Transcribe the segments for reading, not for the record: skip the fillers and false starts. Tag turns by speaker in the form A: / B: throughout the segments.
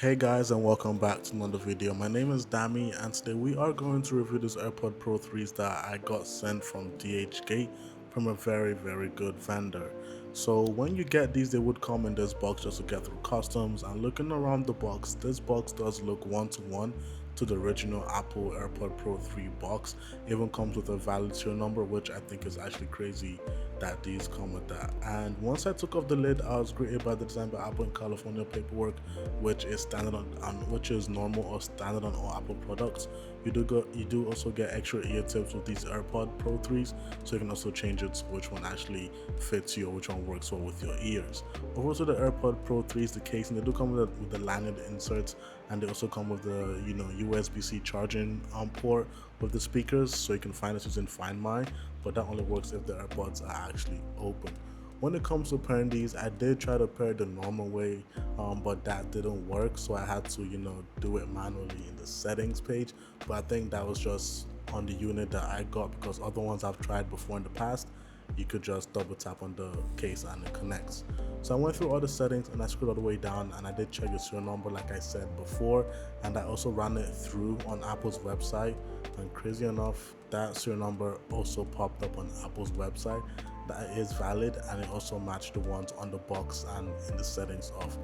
A: Hey guys, and welcome back to another video. My name is Dami, and today we are going to review this AirPod Pro 3s that I got sent from DHgate from a very good vendor. So when you get these, they would come in this box just to get through customs, and looking around the box, this box does look one-to-one to the original Apple AirPod Pro 3 box. It even comes with a valid serial number, which I think is actually crazy that these come with that. And once I took off the lid, I was greeted by the Design by Apple in California paperwork, which is standard on which is normal or standard on all Apple products. You do also get extra ear tips with these AirPod Pro 3s, so you can also change it to which one actually fits you or which one works well with your ears. Over to the AirPod Pro 3s, the casing, they do come with the lanyard inserts, and they also come with the USB-C charging port with the speakers, so you can find this using Find My, but that only works if the AirPods are actually open. When it comes to pairing these, I did try to pair the normal way, but that didn't work, so I had to do it manually in the settings page. But I think that was just on the unit that I got, because other ones I've tried before in the past, you could just double tap on the case and it connects. So I went through all the settings and I scrolled all the way down, and I did check the serial number like I said before, and I also ran it through on Apple's website, and crazy enough, that serial number also popped up on Apple's website. That is valid, and it also matched the ones on the box and in the settings of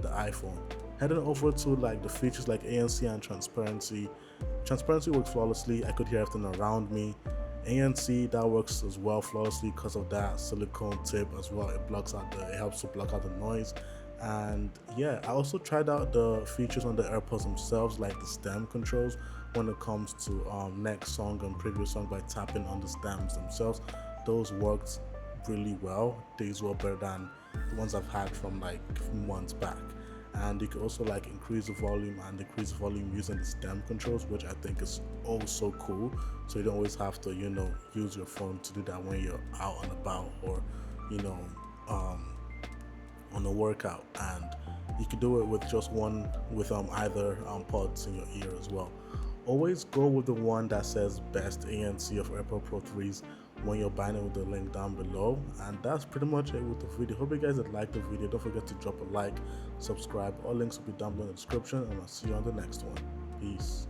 A: the iPhone. Heading over to like the features like ANC and transparency. Transparency works flawlessly. I could hear everything around me. ANC, that works as well flawlessly because of that silicone tip as well. It helps to block out the noise. And yeah, I also tried out the features on the AirPods themselves, like the stem controls when it comes to next song and previous song by tapping on the stems themselves. Those worked really well. These were better than the ones I've had from like months back. And you can also like increase the volume and decrease the volume using the stem controls, which I think is also cool. So you don't always have to use your phone to do that when you're out and about, or you know um, on a workout. And you can do it with just one, with either pods in your ear as well. Always go with the one that says best ANC of AirPod Pro 3s when you're buying it, with the link down below. And that's pretty much it with the video. Hope you guys did like the video. Don't forget to drop a like, subscribe. All links will be down below in the description, and I'll see you on the next one. Peace.